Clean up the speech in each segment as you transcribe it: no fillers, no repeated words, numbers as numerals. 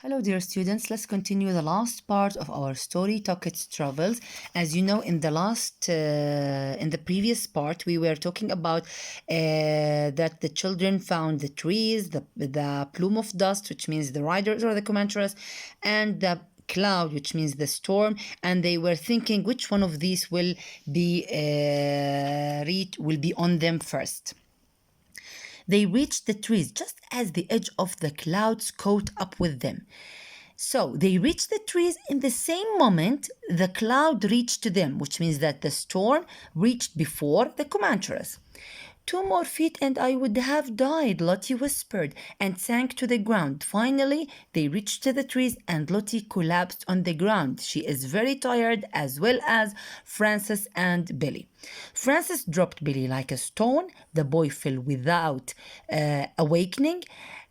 Hello, dear students. Let's continue the last part of our story, Tucket's travels. As you know, in the previous part, we were talking about that the children found the trees, the plume of dust, which means the riders or the commanders, and the cloud, which means the storm, and they were thinking which one of these will be on them first. They reached the trees just as the edge of the clouds caught up with them. So they reached the trees in the same moment the cloud reached to them, which means that the storm reached before the commanders. 2 more feet and I would have died, Lottie whispered, and sank to the ground. Finally, they reached the trees and Lottie collapsed on the ground. She is very tired, as well as Francis and Billy. Francis dropped Billy like a stone. The boy fell without awakening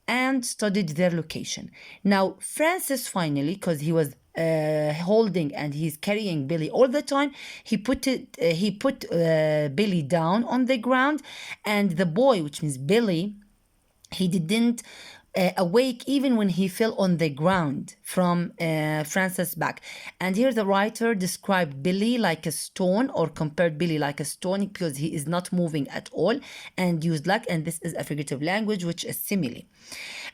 and studied their location. Now, Francis finally, because he was holding and he's carrying Billy all the time, he put Billy down on the ground, and the boy, which means Billy, he didn't awake even when he fell on the ground from Francis' back. And here the writer described Billy like a stone, or compared Billy like a stone, because he is not moving at all, and used like, and this is a figurative language, which is simile.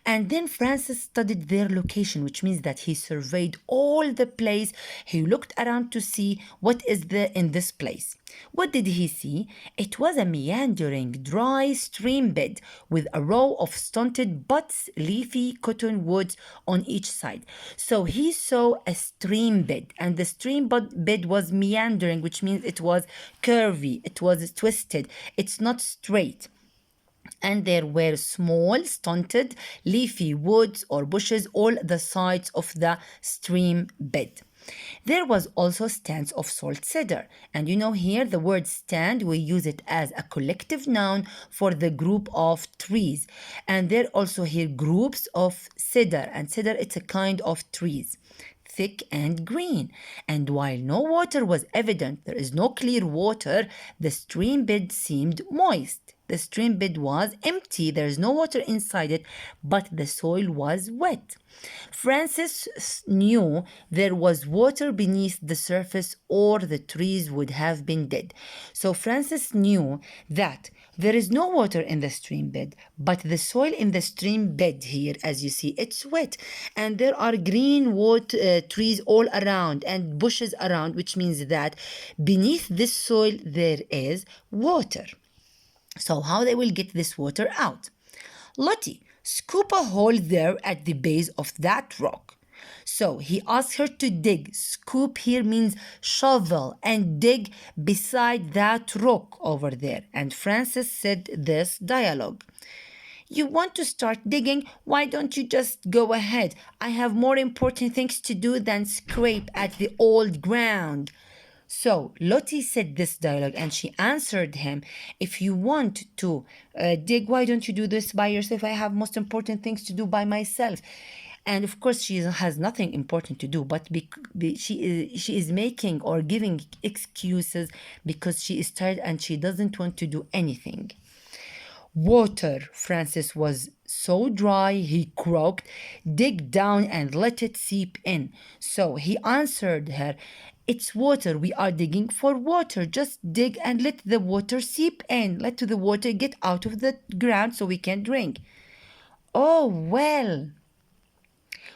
And then Francis studied their location, which means that he surveyed all the place. He looked around to see what is there in this place. What did he see? It was a meandering, dry stream bed with a row of stunted but leafy cottonwoods on each side. So he saw a stream bed, and the stream bed was meandering, which means it was curvy, it was twisted, it's not straight. And there were small, stunted, leafy woods or bushes all the sides of the stream bed. There was also stands of salt cedar. And you know, here the word stand, we use it as a collective noun for the group of trees. And there also here groups of cedar. And cedar, it's a kind of trees, thick and green. And while no water was evident, there is no clear water, the stream bed seemed moist. The stream bed was empty. There is no water inside it, but the soil was wet. Francis knew there was water beneath the surface, or the trees would have been dead. So Francis knew that there is no water in the stream bed, but the soil in the stream bed here, as you see, it's wet. And there are green trees all around and bushes around, which means that beneath this soil there is water. So how they will get this water out? Lottie, scoop a hole there at the base of that rock. So he asked her to dig. Scoop here means shovel, and dig beside that rock over there. And Francis said this dialogue. You want to start digging? Why don't you just go ahead? I have more important things to do than scrape at the old ground. So Lottie said this dialogue, and she answered him, if you want to dig, why don't you do this by yourself? I have most important things to do by myself. And of course, she has nothing important to do, but she is making or giving excuses because she is tired and she doesn't want to do anything. Water, Francis was so dry, he croaked. Dig down and let it seep in. So he answered her, it's water. We are digging for water. Just dig and let the water seep in. Let the water get out of the ground so we can drink. Oh, well.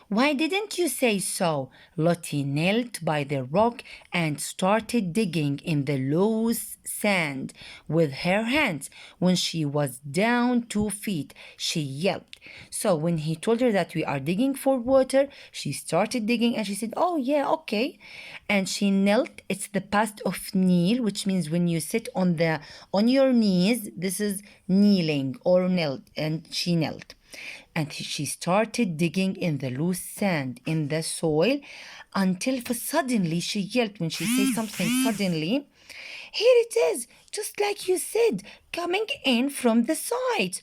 Why didn't you say so? Lottie knelt by the rock and started digging in the loose sand with her hands. When she was down 2 feet, she yelped. So when he told her that we are digging for water, she started digging and she said, oh yeah, okay. And she knelt. It's the past of kneel, which means when you sit on your knees, this is kneeling or knelt, and she knelt. And she started digging in the loose sand, in the soil, until suddenly she yelped when she says something suddenly. Here it is, just like you said, coming in from the sides.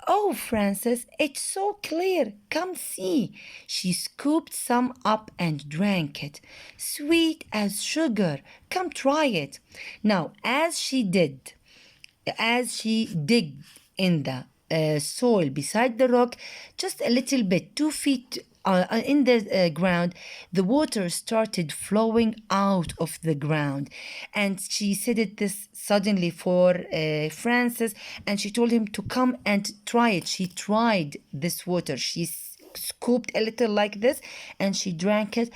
Oh, Francis, it's so clear. Come see. She scooped some up and drank it. Sweet as sugar. Come try it. Now, as she digged in the soil beside the rock, just a little bit, 2 feet in the ground, the water started flowing out of the ground. And she said it this suddenly for Francis, and she told him to come and try it. She tried this water. She scooped a little like this, and she drank it.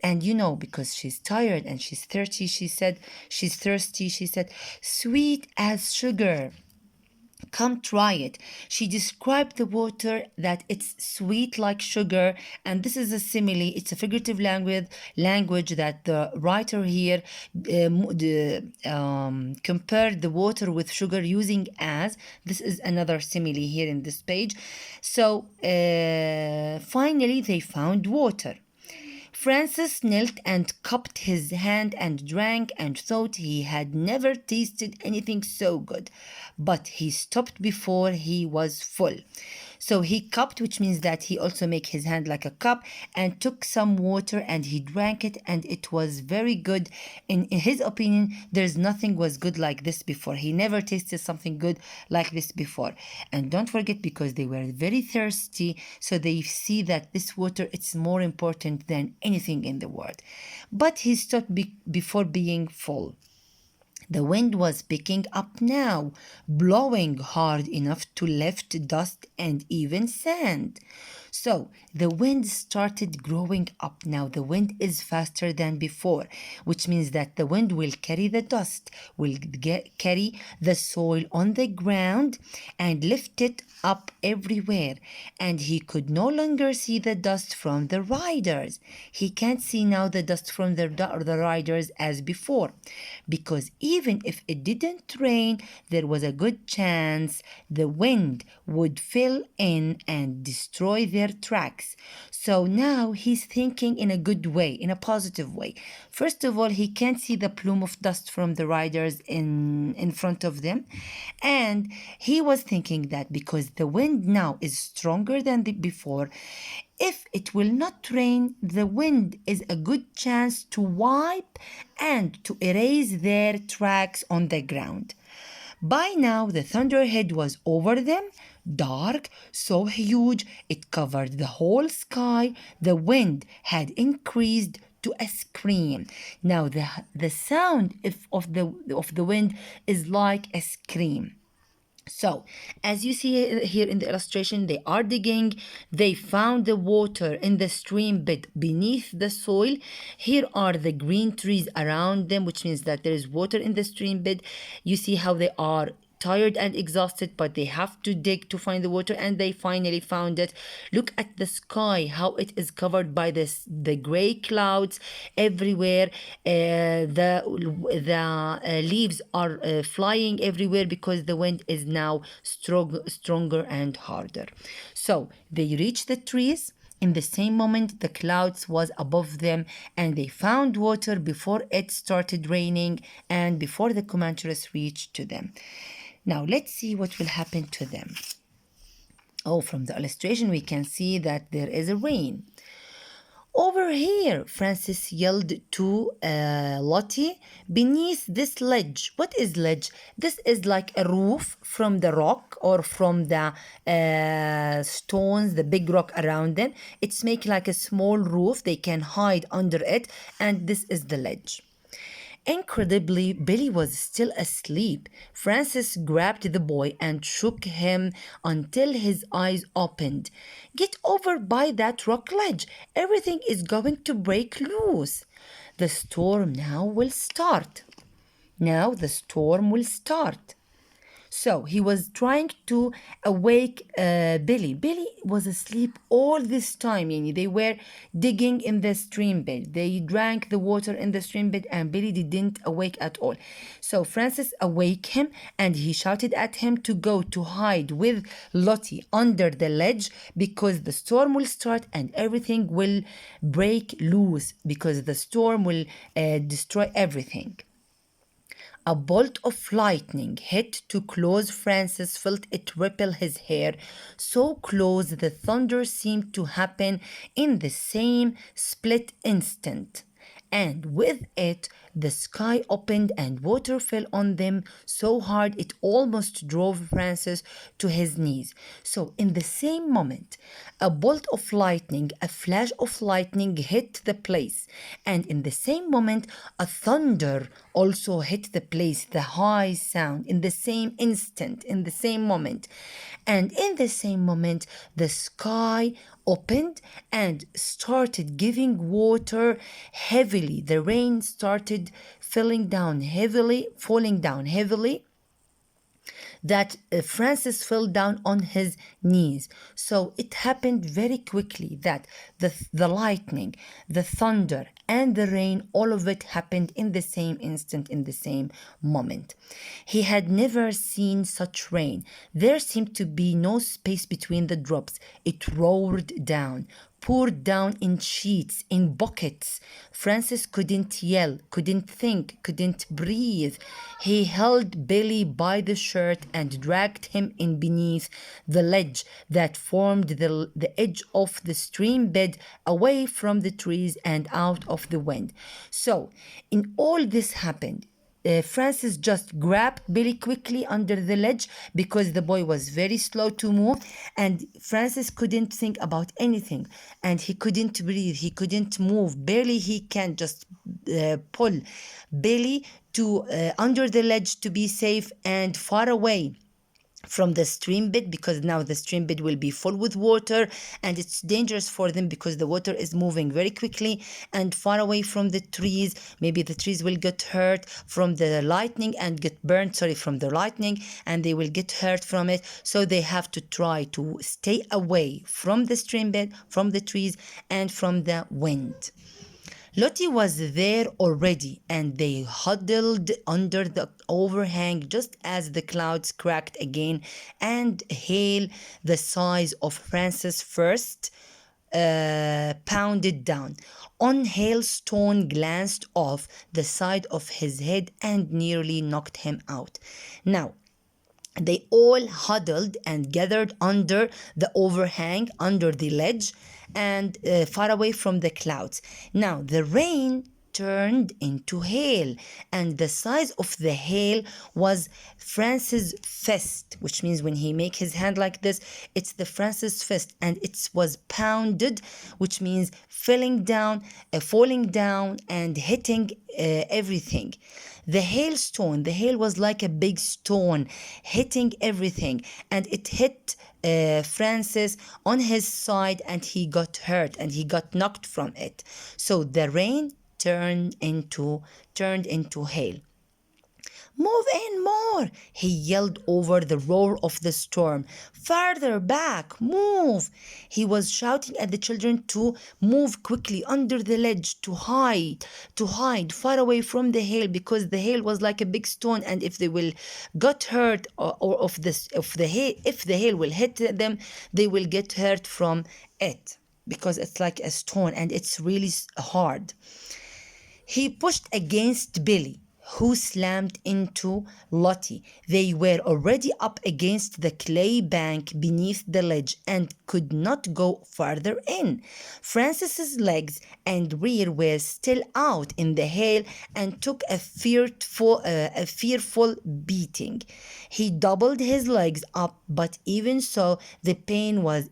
And because she's tired and she's thirsty, she said, sweet as sugar. Come try it. She described the water that it's sweet like sugar, and this is a simile. It's a figurative language that the writer here compared the water with sugar using as. This is another simile here in this page. So finally they found water. Francis knelt and cupped his hand and drank and thought he had never tasted anything so good. But he stopped before he was full. So he cupped, which means that he also make his hand like a cup, and took some water and he drank it, and it was very good. In his opinion, there's nothing was good like this before. He never tasted something good like this before. And don't forget, because they were very thirsty, so they see that this water, it's more important than anything in the world. But he stopped before being full. The wind was picking up now, blowing hard enough to lift dust and even sand. So the wind started growing up now. The wind is faster than before, which means that the wind will carry the dust, will carry the soil on the ground and lift it up everywhere. And he could no longer see the dust from the riders. He can't see now the dust from the riders as before, because even if it didn't rain, there was a good chance the wind would fill in and destroy their tracks. So now he's thinking in a good way, in a positive way. First of all, he can't see the plume of dust from the riders in front of them. And he was thinking that because the wind now is stronger than before, if it will not rain, the wind is a good chance to wipe and to erase their tracks on the ground. By now, the thunderhead was over them, dark, so huge, it covered the whole sky. The wind had increased to a scream. Now, the sound of the wind is like a scream. So, as you see here in the illustration, they are digging. They found the water in the stream bed beneath the soil. Here are the green trees around them, which means that there is water in the stream bed. You see how they are tired and exhausted, but they have to dig to find the water, and they finally found it. Look at the sky, how it is covered by the gray clouds everywhere. The leaves are flying everywhere because the wind is now stronger and harder. So they reached the trees. In the same moment, the clouds was above them, and they found water before it started raining and before the Comanches reached to them. Now, let's see what will happen to them. Oh, from the illustration, we can see that there is a rain. Over here, Francis yelled to Lottie, beneath this ledge. What is ledge? This is like a roof from the rock or from the stones, the big rock around them. It's make like a small roof. They can hide under it, and this is the ledge. Incredibly, Billy was still asleep. Francis grabbed the boy and shook him until his eyes opened. Get over by that rock ledge. Everything is going to break loose. The storm now will start. Now the storm will start. So he was trying to awake Billy. Billy was asleep all this time. They were digging in the stream bed. They drank the water in the stream bed, and Billy didn't awake at all. So Francis awoke him, and he shouted at him to go to hide with Lottie under the ledge, because the storm will start and everything will break loose, because the storm will destroy everything. A bolt of lightning hit too close. Francis felt it ripple his hair. So close, the thunder seemed to happen in the same split instant. and with it the sky opened and water fell on them so hard it almost drove Francis to his knees. So in the same moment, a bolt of lightning, a flash of lightning hit the place, and in the same moment a thunder also hit the place, the high sound, in the same instant, in the same moment. And in the same moment the sky opened and started giving water heavily. The rain started falling down heavily, that Francis fell down on his knees. So it happened very quickly that the lightning, the thunder, and the rain, all of it happened in the same instant, in the same moment. He had never seen such rain. There seemed to be no space between the drops. It roared down, poured down in sheets, in buckets. Francis couldn't yell, couldn't think, couldn't breathe. He held Billy by the shirt and dragged him in beneath the ledge that formed the edge of the stream bed, away from the trees and out of the wind. So, in all this happened, Francis just grabbed Billy quickly under the ledge because the boy was very slow to move, and Francis couldn't think about anything, and he couldn't breathe, he couldn't move. Barely he can just pull Billy to under the ledge to be safe and far away from the stream bed, because now the stream bed will be full with water and it's dangerous for them because the water is moving very quickly, and far away from the trees. Maybe the trees will get hurt from the lightning and get burned, from the lightning, and they will get hurt from it. So they have to try to stay away from the stream bed, from the trees, and from the wind. Lottie was there already, and they huddled under the overhang just as the clouds cracked again and hail the size of Francis first pounded down. On hailstone glanced off the side of his head and nearly knocked him out. Now, they all huddled and gathered under the overhang, under the ledge, and far away from the clouds. Now, the rain turned into hail, and the size of the hail was Francis' fist, which means when he make his hand like this, it's the Francis fist, and it was pounded, which means falling down, and hitting everything. The hail was like a big stone hitting everything, and it hit Francis on his side, and he got hurt and he got knocked from it. So the rain turned into hail. "Move in more," he yelled over the roar of the storm. "Farther back, move." He was shouting at the children to move quickly under the ledge, to hide far away from the hail, because the hail was like a big stone, and if they will get hurt, or if the hail will hit them, they will get hurt from it, because it's like a stone and it's really hard. He pushed against Billy, who slammed into Lottie. They were already up against the clay bank beneath the ledge and could not go farther in. Francis's legs and rear were still out in the hail and took a fearful beating. He doubled his legs up, but even so, the pain was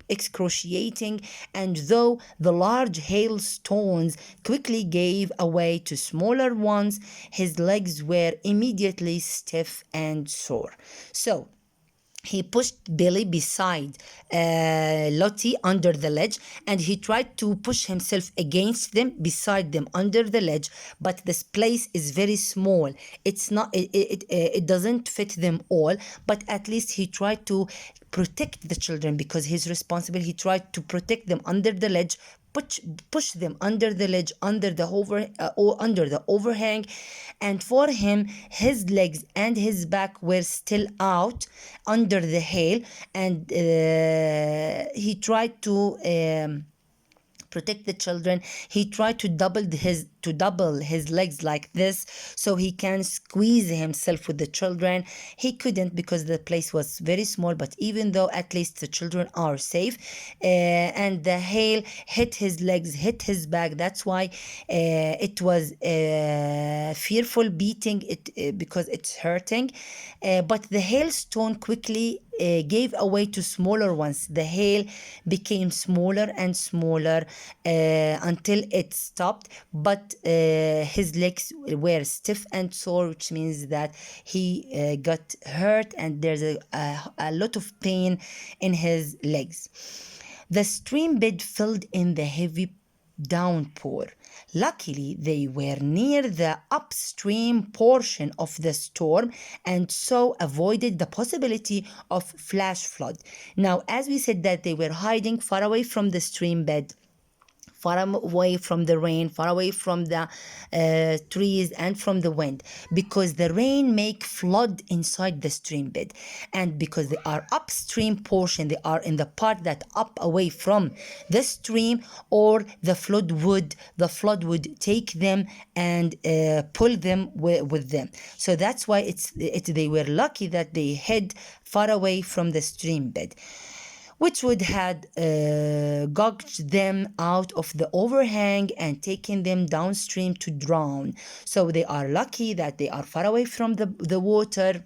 excruciating, and though the large hailstones quickly gave way to smaller ones, his legs were immediately stiff and sore. So he pushed Billy beside Lottie under the ledge, and he tried to push himself against them, beside them under the ledge, but this place is very small. It doesn't fit them all, but at least he tried to protect the children because he's responsible. He tried to protect them under the ledge, push them under the ledge, under the overhang, and for him, his legs and his back were still out under the hail, and he tried to protect the children. He tried to double to double his legs like this so he can squeeze himself with the children. He couldn't because the place was very small, but even though at least the children are safe, and the hail hit his legs, hit his back. That's why it was fearful beating it because it's hurting. But the hailstone quickly gave away to smaller ones. The hail became smaller and smaller until it stopped, but his legs were stiff and sore, which means that he got hurt and there's a lot of pain in his legs. The stream bed filled in the heavy downpour. Luckily, they were near the upstream portion of the storm and so avoided the possibility of flash flood. Now, as we said that they were hiding far away from the stream bed, far away from the rain, far away from the trees and from the wind, because the rain make flood inside the stream bed, and because they are upstream portion, they are in the part that up away from the stream, or the flood would take them and pull them with them. So that's why they were lucky that they hid far away from the stream bed, which would have gouged them out of the overhang and taken them downstream to drown. So they are lucky that they are far away from the water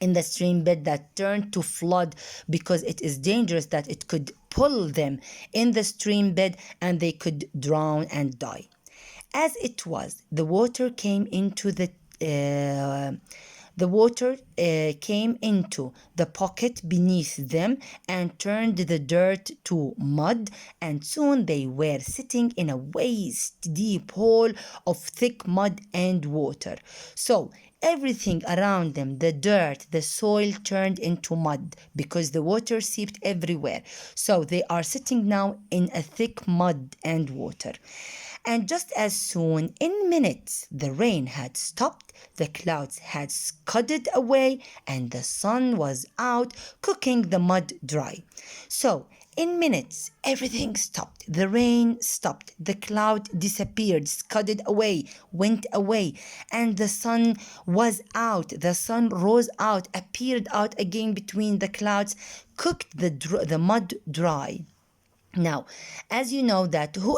in the stream bed that turned to flood, because it is dangerous that it could pull them in the stream bed and they could drown and die. As it was, the water came into the pocket beneath them and turned the dirt to mud, and soon they were sitting in a waist-deep hole of thick mud and water. So everything around them, the dirt, the soil, turned into mud because the water seeped everywhere. So they are sitting now in a thick mud and water. And just as soon, in minutes, the rain had stopped, the clouds had scudded away, and the sun was out cooking the mud dry. So, in minutes, everything stopped. The rain stopped. The cloud disappeared, scudded away, went away, and the sun was out. The sun rose out, appeared out again between the clouds, cooked the mud dry. Now, as you know that who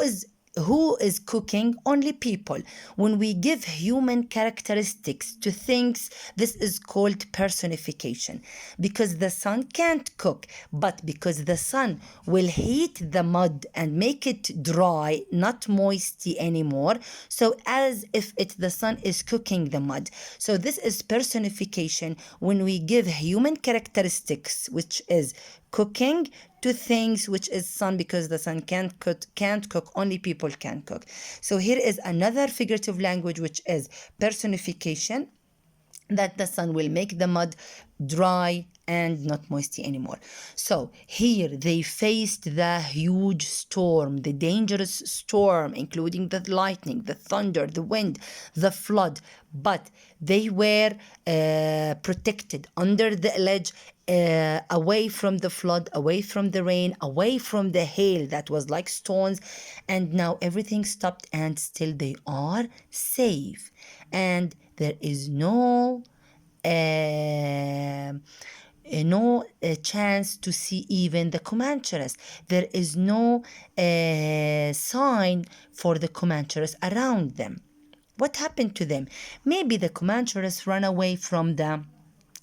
is cooking? Only people. When we give human characteristics to things, this is called personification. Because the sun can't cook, but because the sun will heat the mud and make it dry, not moisty anymore, so as if the sun is cooking the mud. So this is personification when we give human characteristics, which is cooking, to things which is sun, because the sun can't cook, only people can cook. So here is another figurative language, which is personification, that the sun will make the mud dry and not moisty anymore. So here they faced the huge storm, the dangerous storm, including the lightning, the thunder, the wind, the flood, but they were protected under the ledge, away from the flood, away from the rain, away from the hail that was like stones, and now everything stopped and still they are safe. And there is no chance to see even the Comanches. There is no sign for the Comanches around them. What happened to them? Maybe the Comanches ran away from the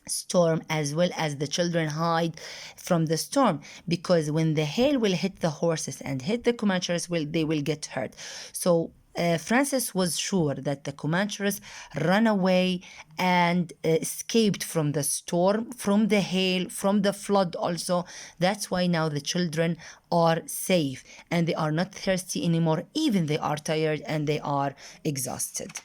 storm, as well as the children hide from the storm, because when the hail will hit the horses and hit the Comanches, they will get hurt. So Francis was sure that the Comanches ran away and escaped from the storm, from the hail, from the flood also. That's why now the children are safe and they are not thirsty anymore, even they are tired and they are exhausted.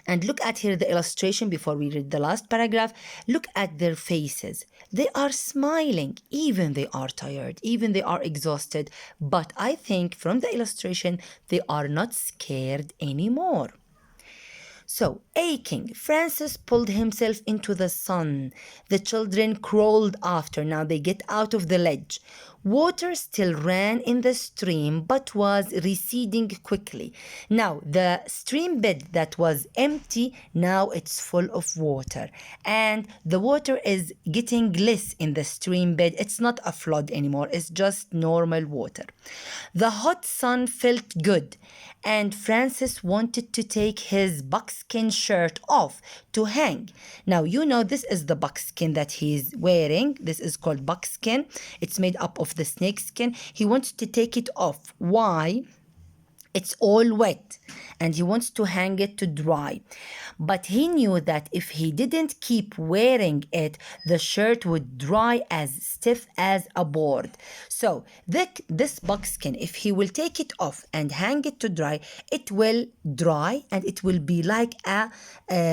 And look at here the illustration before we read the last paragraph. Look at their faces. They are smiling, even they are tired, even they are exhausted. But I think from the illustration, they are not scared anymore. So, aching, Francis pulled himself into the sun. The children crawled after. Now they get out of the ledge. Water still ran in the stream but was receding quickly. Now the stream bed that was empty, now it's full of water. And the water is getting less in the stream bed. It's not a flood anymore, it's just normal water. The hot sun felt good, and Francis wanted to take his buckskin shirt off to hang. Now, you know, this is the buckskin that he's wearing. This is called buckskin. It's made up of the snake skin. He wants to take it off. Why? It's all wet and he wants to hang it to dry. But he knew that if he didn't keep wearing it, the shirt would dry as stiff as a board. So this buckskin, if he will take it off and hang it to dry, it will dry and it will be like a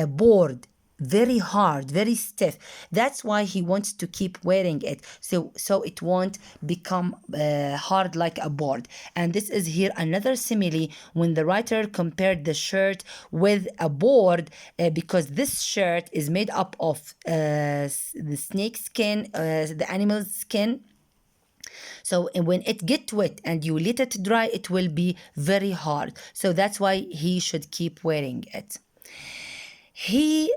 board, very hard, very stiff. That's why he wants to keep wearing it, so it won't become hard like a board. And this is here another simile when the writer compared the shirt with a board, because this shirt is made up of the snake skin, the animal skin. So when it gets wet and you let it dry, it will be very hard. So that's why he should keep wearing it. He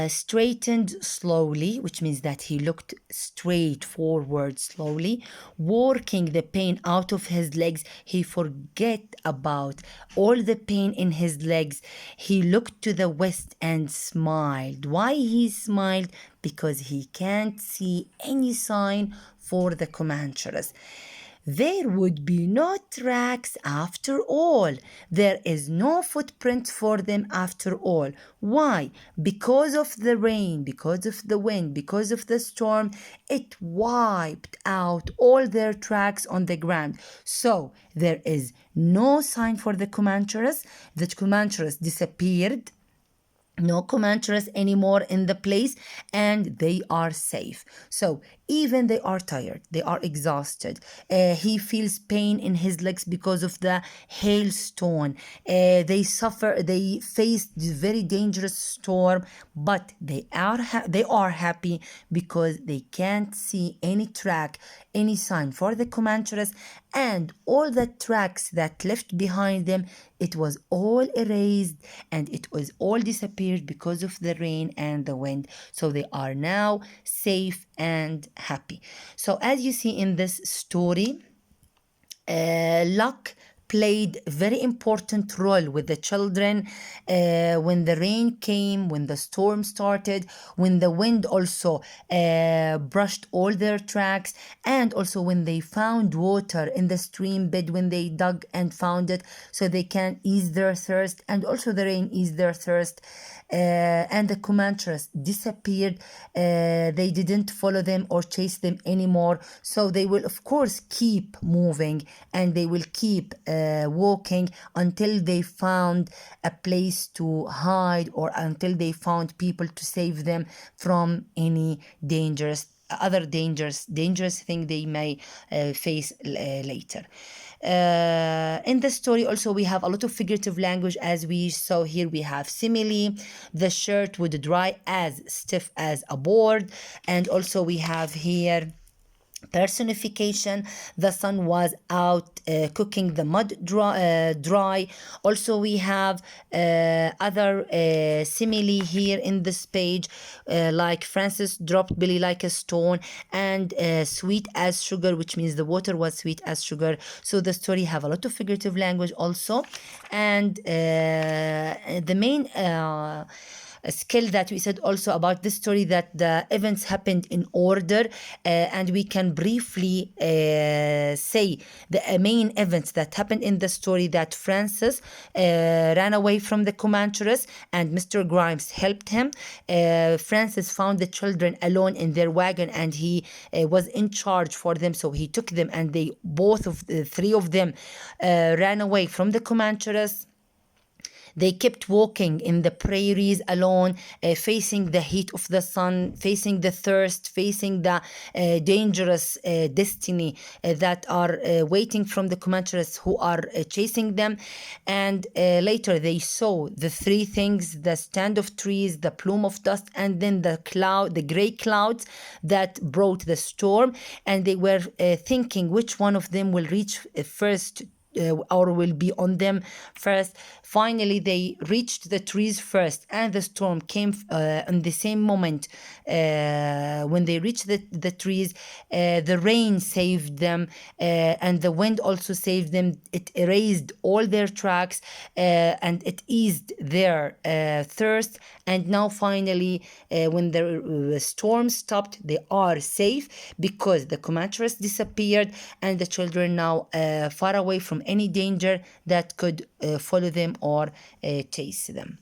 straightened slowly, which means that he looked straight forward slowly, working the pain out of his legs. He forget about all the pain in his legs. He looked to the west and smiled. Why he smiled? Because he can't see any sign for the Comanches. There would be no tracks after all. There is no footprint for them after all. Why? Because of the rain, because of the wind, because of the storm, it wiped out all their tracks on the ground. So there is no sign for the Comanches. The Comanches disappeared. No Comanches anymore in the place, and they are safe. So even they are tired, they are exhausted. He feels pain in his legs because of the hailstone. They faced this very dangerous storm, but they are happy because they can't see any track, any sign for the Comanches, and all the tracks that left behind them, it was all erased and it was all disappeared because of the rain and the wind. So they are now safe and happy. So as you see in this story, luck played a very important role with the children when the rain came, when the storm started, when the wind also brushed all their tracks, and also when they found water in the stream bed, when they dug and found it so they can ease their thirst, and also the rain eased their thirst. And the Comanches disappeared. They didn't follow them or chase them anymore. So they will, of course, keep moving and they will keep walking until they found a place to hide or until they found people to save them from any dangerous thing they may face later. In the story also we have a lot of figurative language, as we saw here. We have simile, the shirt would dry as stiff as a board, and also we have here personification, the sun was out cooking the mud dry. Also we have other simile here in this page, like Francis dropped Billy like a stone, and sweet as sugar, which means the water was sweet as sugar. So the story have a lot of figurative language also. And the main skill that we said also about this story, that the events happened in order, and we can briefly say the main events that happened in the story: that Francis ran away from the Comanches and Mr. Grimes helped him. Francis found the children alone in their wagon and he was in charge for them, so he took them and three of them ran away from the Comanches. They kept walking in the prairies alone, facing the heat of the sun, facing the thirst, facing the dangerous destiny that are waiting from the Comanches who are chasing them. And later they saw the three things: the stand of trees, the plume of dust, and then the cloud, the gray clouds that brought the storm. And they were thinking which one of them will reach first, or will be on them first. Finally, they reached the trees first, and the storm came in the same moment. When they reached the trees, the rain saved them, and the wind also saved them. It erased all their tracks, and it eased their thirst. And now, finally, when the storm stopped, they are safe because the Comanches disappeared, and the children now far away from any danger that could follow them or chase them.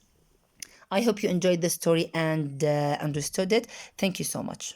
I hope you enjoyed the story and understood it. Thank you so much.